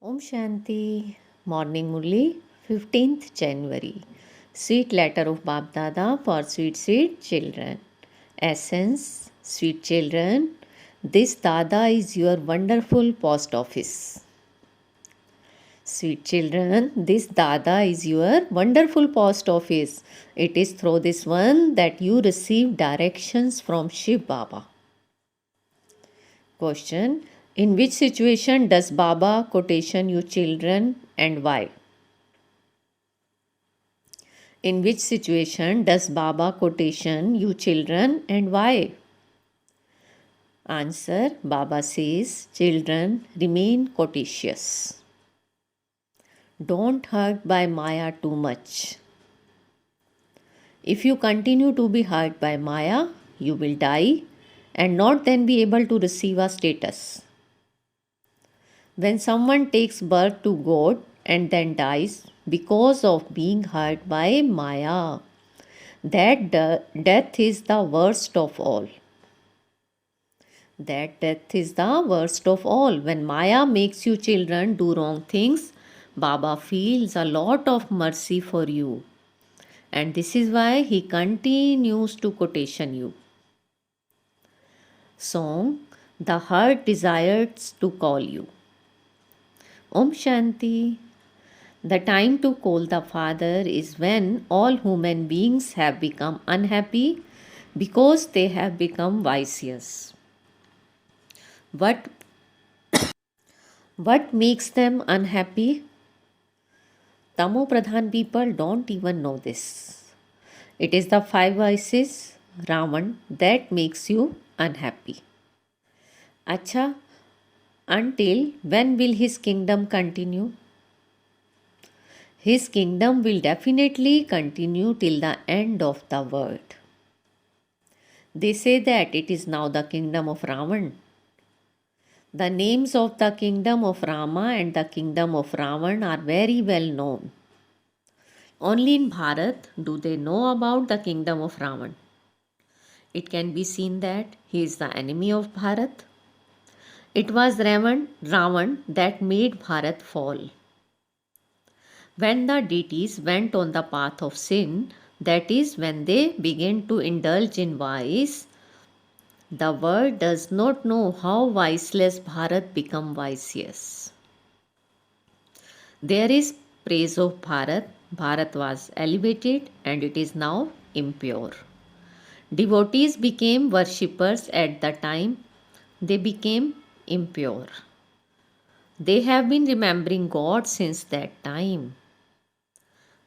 Om Shanti. Morning Murli, 15th January. Sweet letter of Bab Dada for sweet children. Essence, sweet children, this Dada is your wonderful post office. Sweet children, this Dada is your wonderful post office. It is through this one that you receive directions from Shiv Baba. Question: in which situation does Baba quotation you children and why? In which situation does Baba quotation you children and why? Answer: Baba says, children, remain quotacious. Don't hurt by Maya too much. If you continue to be hurt by Maya, you will die and not then be able to receive a status. When someone takes birth to God and then dies because of being hurt by Maya, that death is the worst of all. That death is the worst of all. When Maya makes you children do wrong things, Baba feels a lot of mercy for you. And this is why he continues to quotation you. Song: the heart desires to call you. Om Shanti. The time to call the Father is when all human beings have become unhappy because they have become vicious. What makes them unhappy? Tamo Pradhan people don't even know this. It is the five vices, Ravan, that makes you unhappy. Acha, until when will his kingdom continue? His kingdom will definitely continue till the end of the world. They say that it is now the kingdom of Ravan. The names of the kingdom of Rama and the kingdom of Ravan are very well known. Only in Bharat do they know about the kingdom of Ravan. It can be seen that he is the enemy of Bharat. It was Ravan that made Bharat fall. When the deities went on the path of sin, that is when they began to indulge in vice, the world does not know how viceless Bharat become vicious. There is praise of Bharat. Bharat was elevated and it is now impure. Devotees became worshippers at the time they became impure. They have been remembering God since that time.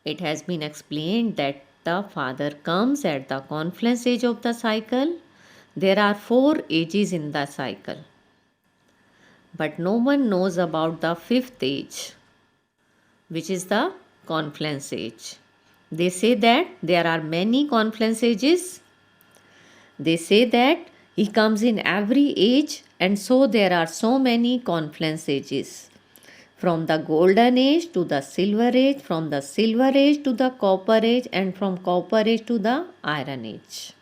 It has been explained that the Father comes at the confluence age of the cycle. There are 4 ages in the cycle. But no one knows about the 5th age, which is the confluence age. They say that there are many confluence ages. They say that he comes in every age, and so there are so many confluence ages. From the golden age to the silver age, from the silver age to the copper age, and from copper age to the iron age.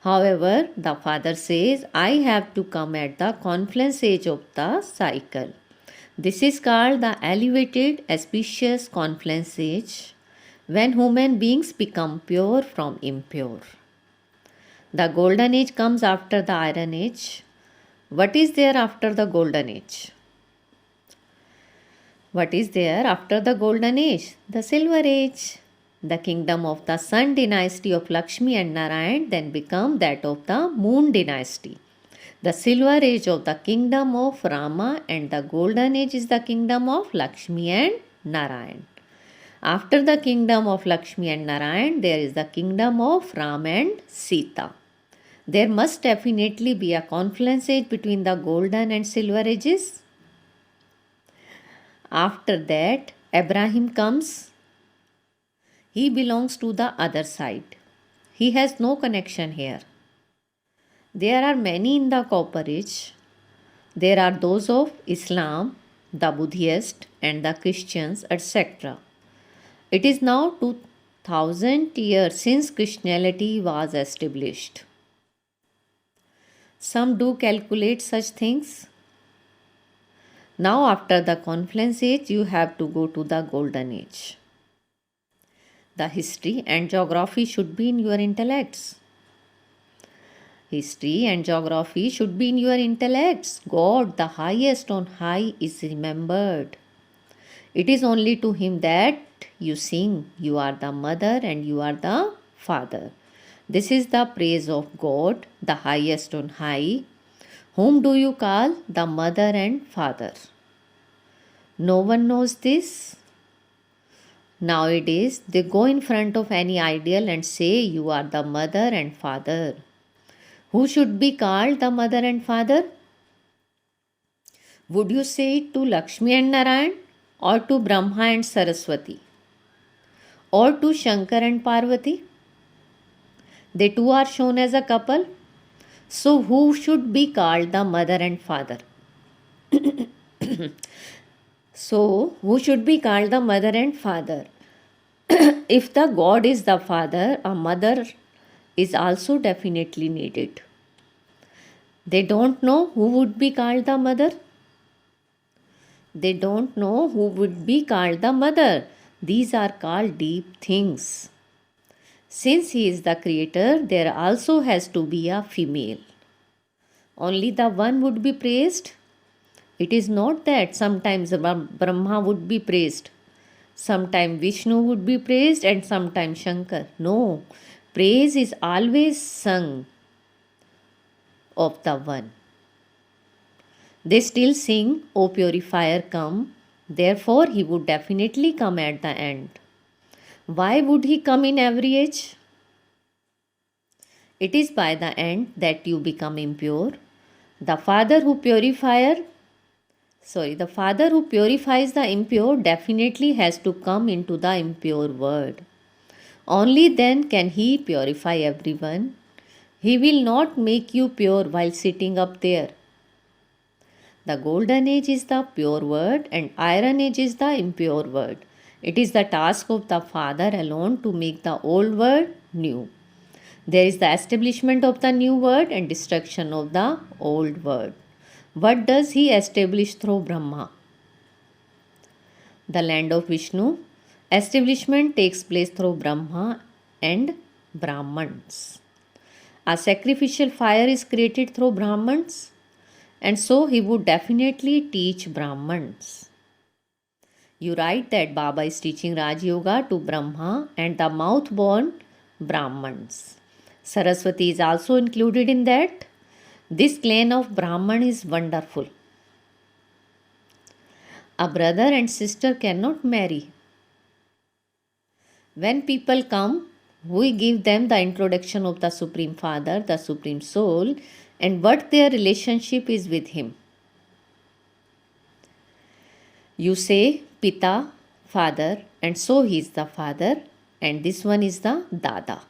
However, the Father says, I have to come at the confluence age of the cycle. This is called the elevated auspicious confluence age, when human beings become pure from impure. The golden age comes after the iron age. What is there after the golden age? What is there after the golden age? The silver age. The kingdom of the sun dynasty of Lakshmi and Narayan then become that of the moon dynasty. The silver age of the kingdom of Rama and the golden age is the kingdom of Lakshmi and Narayan. After the kingdom of Lakshmi and Narayan, there is the kingdom of Ram and Sita. There must definitely be a confluence age between the golden and silver ages. After that, Abraham comes. He belongs to the other side. He has no connection here. There are many in the copper age. There are those of Islam, the Buddhists, and the Christians, etc. It is now 2000 years since Christianity was established. Some do calculate such things. Now, after the confluence age, you have to go to the golden age. The history and geography should be in your intellects. History and geography should be in your intellects. God, the highest on high, is remembered. It is only to him that you sing. You are the mother and you are the father. This is the praise of God, the highest on high. Whom do you call the mother and father? No one knows this. Nowadays, they go in front of any ideal and say, you are the mother and father. Who should be called the mother and father? Would you say it to Lakshmi and Narayan, or to Brahma and Saraswati, or to Shankar and Parvati? They too are shown as a couple. So, who should be called the mother and father? So, who should be called the mother and father? If the God is the father, a mother is also definitely needed. They don't know who would be called the mother. They don't know who would be called the mother. These are called deep things. Since he is the creator, there also has to be a female. Only the one would be praised. It is not that sometimes Brahma would be praised, sometimes Vishnu would be praised, and sometimes Shankar. No, praise is always sung of the one. They still sing, O purifier, come. Therefore, he would definitely come at the end. Why would he come in every age? It is by the end that you become impure. The father who purifies the impure definitely has to come into the impure world. Only then can he purify everyone. He will not make you pure while sitting up there. The golden age is the pure word and iron age is the impure word. It is the task of the Father alone to make the old world new. There is the establishment of the new word and destruction of the old word. What does he establish through Brahma? The land of Vishnu. Establishment takes place through Brahma and Brahmans. A sacrificial fire is created through Brahmans, and so he would definitely teach Brahmans. You write that Baba is teaching Raj Yoga to Brahma and the mouth-born Brahmans. Saraswati is also included in that. This clan of Brahman is wonderful. A brother and sister cannot marry. When people come, we give them the introduction of the Supreme Father, the Supreme Soul, and what their relationship is with him. You say Pita, Father, and so he is the Father, and this one is the Dada.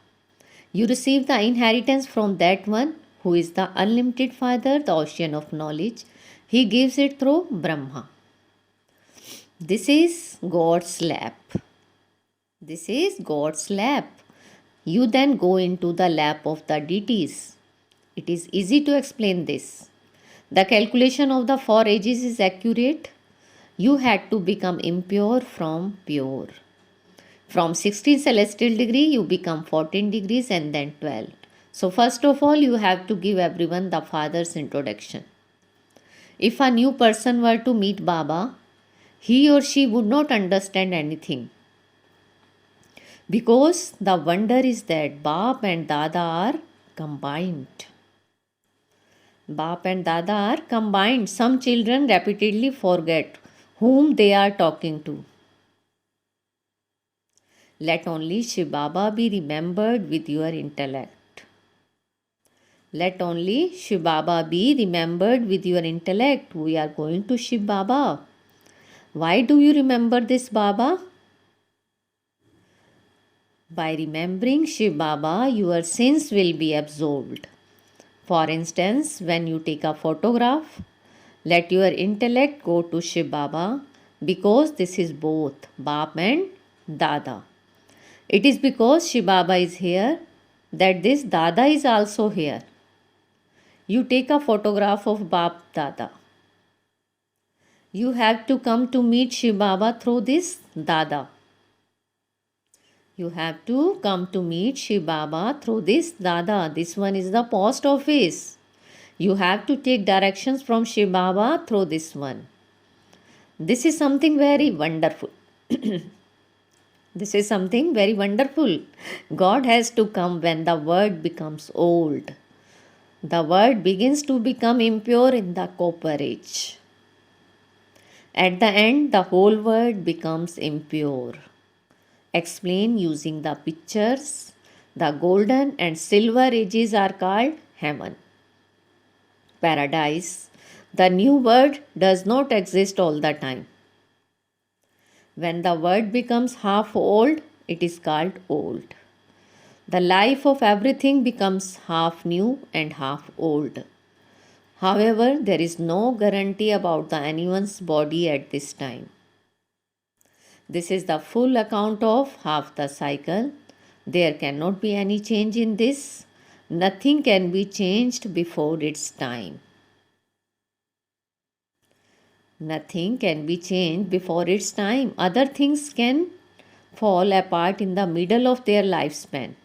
You receive the inheritance from that one who is the unlimited Father, the ocean of knowledge. He gives it through Brahma. This is God's lap. This is God's lap. You then go into the lap of the deities. It is easy to explain this. The calculation of the 4 ages is accurate. You had to become impure from pure. From 16 celestial degree, you become 14 degrees and then 12. So first of all, you have to give everyone the Father's introduction. If a new person were to meet Baba, he or she would not understand anything. Because the wonder is that Bap and Dada are combined. Bap and Dada are combined. Some children repeatedly forget whom they are talking to. Let only Shiv Baba be remembered with your intellect. Let only Shiv Baba be remembered with your intellect. We are going to Shiv Baba. Why do you remember this Baba? By remembering Shiv Baba, your sins will be absolved. For instance, when you take a photograph, let your intellect go to Shiv Baba because this is both Bap and Dada. It is because Shiv Baba is here that this Dada is also here. You take a photograph of Bap Dada. You have to come to meet Shiv Baba through this Dada. You have to come to meet Shiv Baba through this Dada. This one is the post office. You have to take directions from Shiv Baba through this one. This is something very wonderful. This is something very wonderful. God has to come when the word becomes old. The word begins to become impure in the copper age. At the end, the whole word becomes impure. Explain using the pictures. The golden and silver ages are called heaven. Paradise. The new word does not exist all the time. When the word becomes half old, it is called old. The life of everything becomes half new and half old. However, there is no guarantee about anyone's body at this time. This is the full account of half the cycle. There cannot be any change in this. Nothing can be changed before its time. Nothing can be changed before its time. Other things can fall apart in the middle of their lifespan.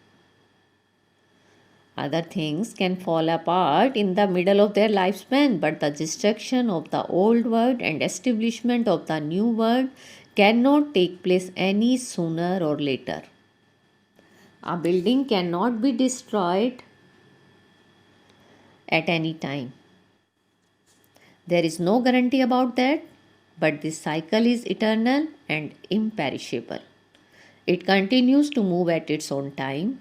Other things can fall apart in the middle of their lifespan, but the destruction of the old world and establishment of the new world cannot take place any sooner or later. A building cannot be destroyed at any time. There is no guarantee about that, but this cycle is eternal and imperishable. It continues to move at its own time.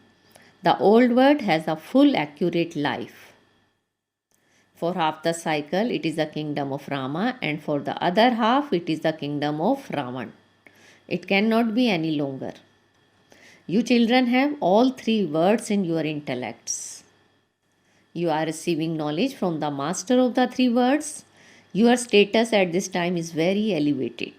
The old world has a full accurate life. For half the cycle, it is the kingdom of Rama, and for the other half, it is the kingdom of Ravan. It cannot be any longer. You children have all three words in your intellects. You are receiving knowledge from the master of the three words. Your status at this time is very elevated.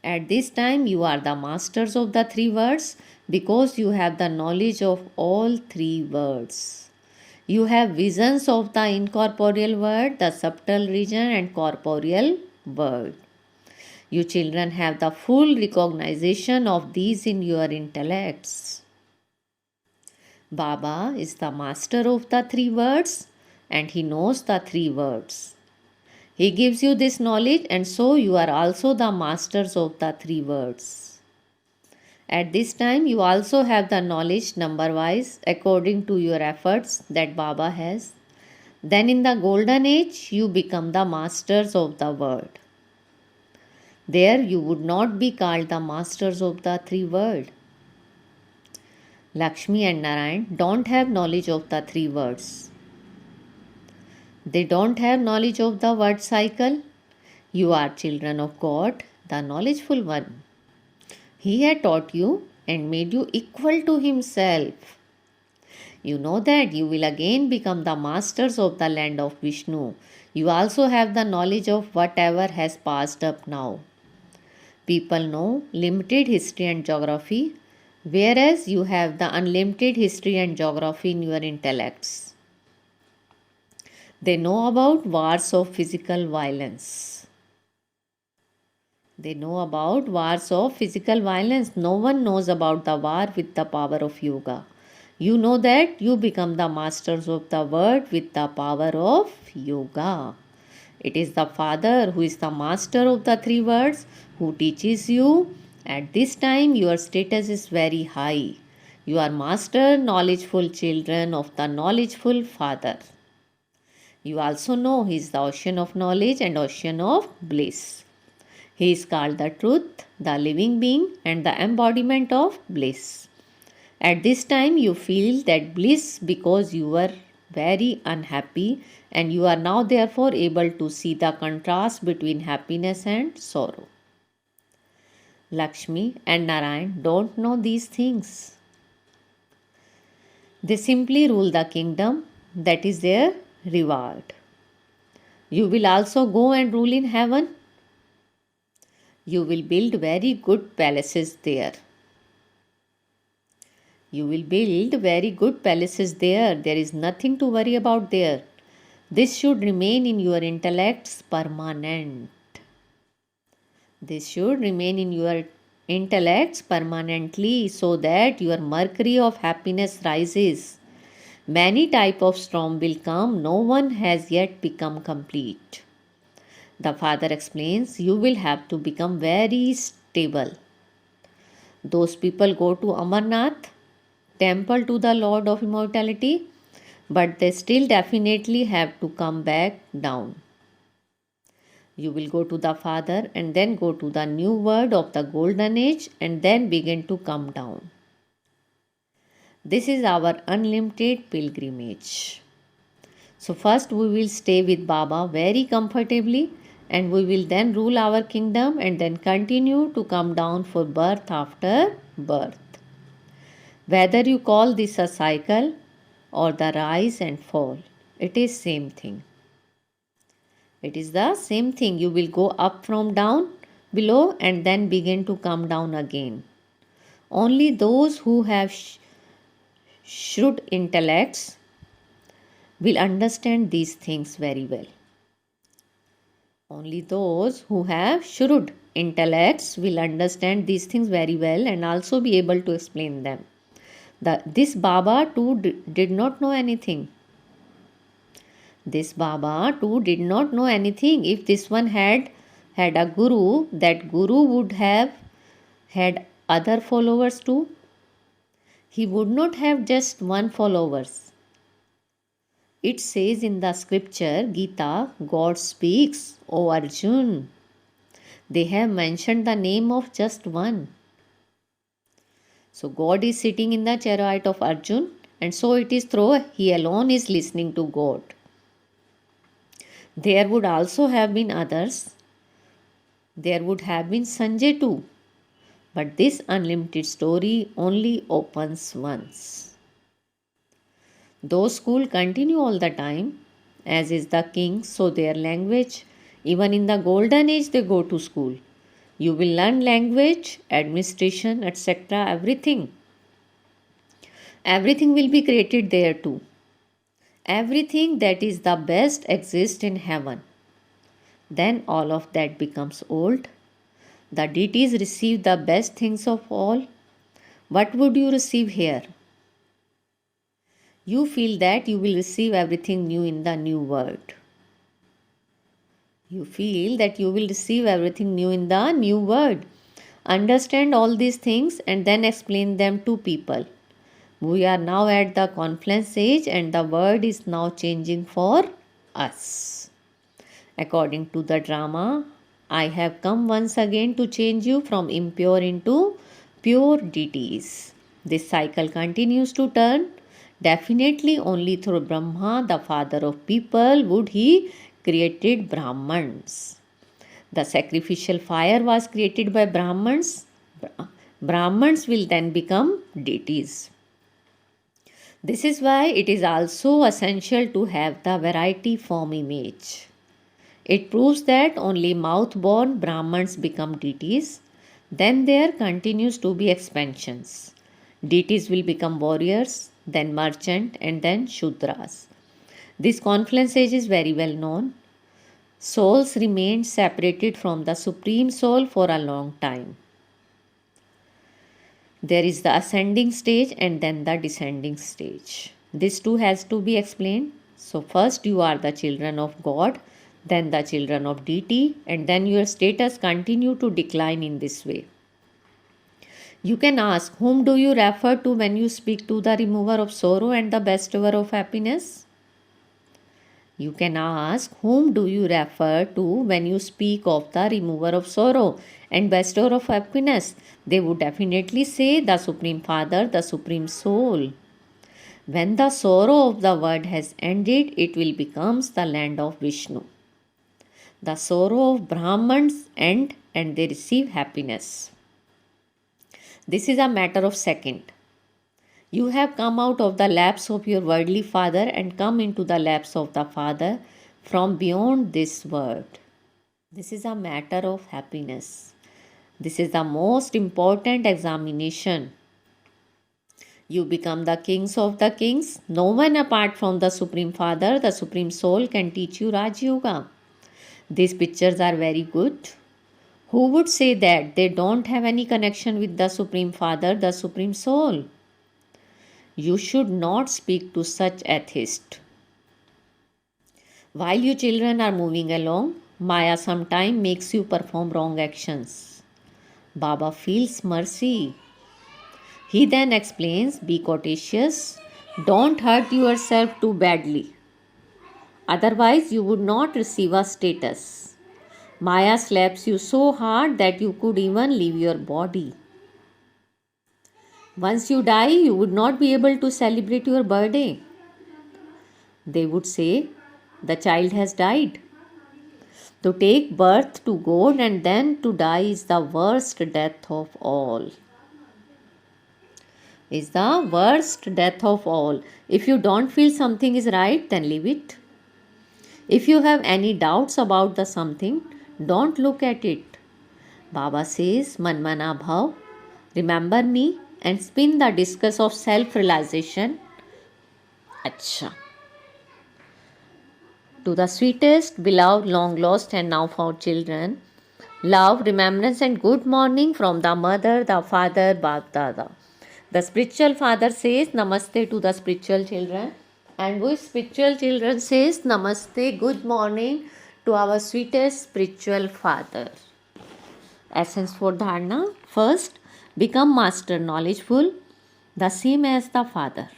At this time, you are the masters of the three words because you have the knowledge of all three words. You have visions of the incorporeal world, the subtle region, and corporeal world. You children have the full recognition of these in your intellects. Baba is the master of the three words and he knows the three words. He gives you this knowledge, and so you are also the masters of the three words. At this time, you also have the knowledge number wise according to your efforts that Baba has. Then in the golden age, you become the masters of the world. There you would not be called the masters of the three world. Lakshmi and Narayan don't have knowledge of the three words. They don't have knowledge of the word cycle. You are children of God, the knowledgeful one. He had taught you and made you equal to himself. You know that you will again become the masters of the land of Vishnu. You also have the knowledge of whatever has passed up now. People know limited history and geography, whereas you have the unlimited history and geography in your intellects. They know about wars of physical violence. They know about wars of physical violence. No one knows about the war with the power of yoga. You know that you become the masters of the world with the power of yoga. It is the Father who is the master of the three words who teaches you. At this time, your status is very high. You are master, knowledgeful children of the knowledgeful Father. You also know He is the ocean of knowledge and ocean of bliss. He is called the truth, the living being, and the embodiment of bliss. At this time, you feel that bliss because you were very unhappy, and you are now therefore able to see the contrast between happiness and sorrow. Lakshmi and Narayan don't know these things. They simply rule the kingdom, that is their reward. You will also go and rule in heaven. You will build very good palaces there. You will build very good palaces there. There is nothing to worry about there. This should remain in your intellects permanent. This should remain in your intellects permanently so that your mercury of happiness rises. Many type of storm will come, no one has yet become complete. The father explains, you will have to become very stable. Those people go to Amarnath, temple to the Lord of Immortality, but they still definitely have to come back down. You will go to the Father and then go to the new world of the golden age and then begin to come down. This is our unlimited pilgrimage. So, first we will stay with Baba very comfortably and we will then rule our kingdom and then continue to come down for birth after birth. Whether you call this a cycle or the rise and fall, it is same thing. It is the same thing. You will go up from down below and then begin to come down again. Only those who have shrewd intellects will understand these things very well. Only those who have shrewd intellects will understand these things very well and also be able to explain them. This Baba too did not know anything. This Baba too did not know anything. If this one had a guru, that guru would have had other followers too. He would not have just one followers. It says in the scripture, Gita, God speaks, O Arjun. They have mentioned the name of just one. So God is sitting in the chariot of Arjun, and so it is through he alone is listening to God. There would also have been others. There would have been Sanjay too. But this unlimited story only opens once. Those schools continue all the time, as is the king, so their language, even in the golden age, they go to school. You will learn language, administration, etc. Everything. Everything will be created there too. Everything that is the best exists in heaven. Then all of that becomes old. The deities receive the best things of all. What would you receive here? You feel that you will receive everything new in the new world. You feel that you will receive everything new in the new world. Understand all these things and then explain them to people. We are now at the confluence age and the world is now changing for us. According to the drama, I have come once again to change you from impure into pure deities. This cycle continues to turn. Definitely only through Brahma, the father of people, would he created Brahmans. The sacrificial fire was created by Brahmans. Brahmans will then become deities. This is why it is also essential to have the variety form image. It proves that only mouth-born Brahmans become deities. Then there continues to be expansions. Deities will become warriors, then merchant, and then Shudras. This confluence age is very well known. Souls remained separated from the Supreme Soul for a long time. There is the ascending stage and then the descending stage. This too has to be explained. So first you are the children of God, then the children of deity, and then your status continue to decline in this way. You can ask, whom do you refer to when you speak to the remover of sorrow and the bestower of happiness? You can ask, whom do you refer to when you speak of the remover of sorrow and bestower of happiness? They would definitely say the Supreme Father, the Supreme Soul. When the sorrow of the world has ended, it will become the land of Vishnu. The sorrow of Brahmans end and they receive happiness. This is a matter of second. You have come out of the laps of your worldly father and come into the laps of the Father from beyond this world. This is a matter of happiness. This is the most important examination. You become the kings of the kings. No one apart from the Supreme Father, the Supreme Soul, can teach you Raj Yoga. These pictures are very good. Who would say that they don't have any connection with the Supreme Father, the Supreme Soul? You should not speak to such atheists. While you children are moving along, Maya sometimes makes you perform wrong actions. Baba feels mercy. He then explains, be courteous, don't hurt yourself too badly. Otherwise, you would not receive a status. Maya slaps you so hard that you could even leave your body. Once you die, you would not be able to celebrate your birthday. They would say, the child has died. To take birth to God and then to die is the worst death of all. Is the worst death of all. If you don't feel something is right, then leave it. If you have any doubts about the something, don't look at it. Baba says, Manmana Bhav, remember me and spin the discus of self-realization. Acha. To the sweetest, beloved, long lost and now found children, love, remembrance and good morning from the mother, the father, Bap Dada. The spiritual father says namaste to the spiritual children, and we spiritual children says namaste, good morning to our sweetest spiritual father. Essence for dharana. First, become master knowledgeful, the same as the father.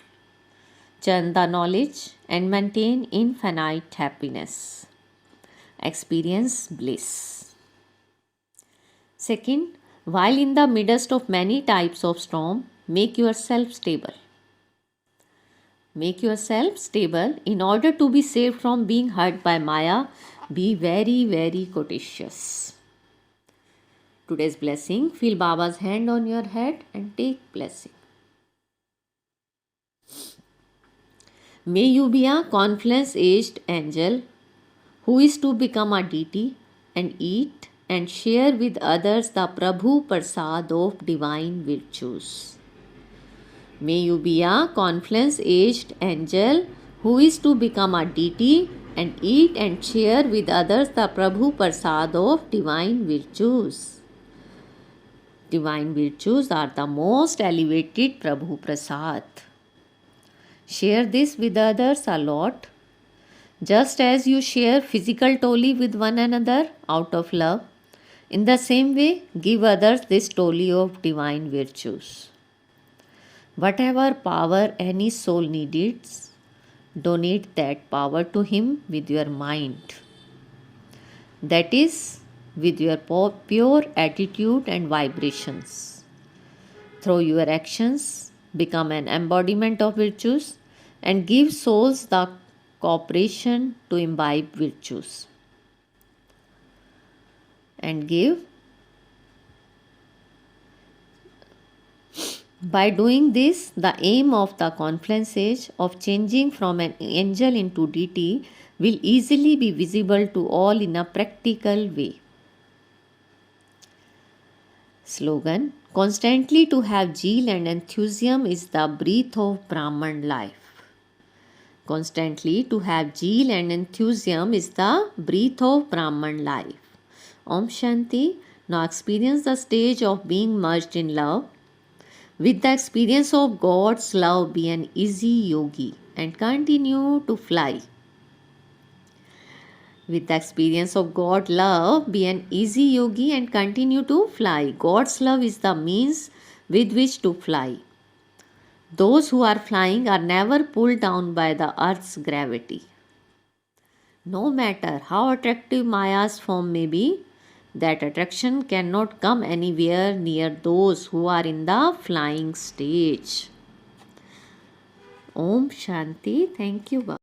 Churn the knowledge and maintain infinite happiness. Experience bliss. Second, while in the midst of many types of storm, make yourself stable. Make yourself stable in order to be saved from being hurt by Maya. Be very, very courteous. Today's blessing, feel Baba's hand on your head and take blessing. May you be a confluence-aged angel who is to become a deity and eat and share with others the Prabhu Prasad of divine virtues. May you be a confluence-aged angel who is to become a deity and eat and share with others the Prabhu Prasad of divine virtues. Divine virtues are the most elevated Prabhu Prasad. Share this with others a lot. Just as you share physical toli with one another out of love, in the same way, give others this toli of divine virtues. Whatever power any soul needs, donate that power to him with your mind. That is, with your pure attitude and vibrations. Through your actions, become an embodiment of virtues and give souls the cooperation to imbibe virtues. And give. By doing this, the aim of the confluence age of changing from an angel into deity will easily be visible to all in a practical way. Slogan: constantly to have zeal and enthusiasm is the breath of Brahman life. Constantly to have zeal and enthusiasm is the breath of Brahman life. Om Shanti. Now experience the stage of being merged in love. With the experience of God's love, be an easy yogi and continue to fly. With the experience of God's love, be an easy yogi and continue to fly. God's love is the means with which to fly. Those who are flying are never pulled down by the earth's gravity. No matter how attractive Maya's form may be, that attraction cannot come anywhere near those who are in the flying stage. Om Shanti. Thank you, Baba.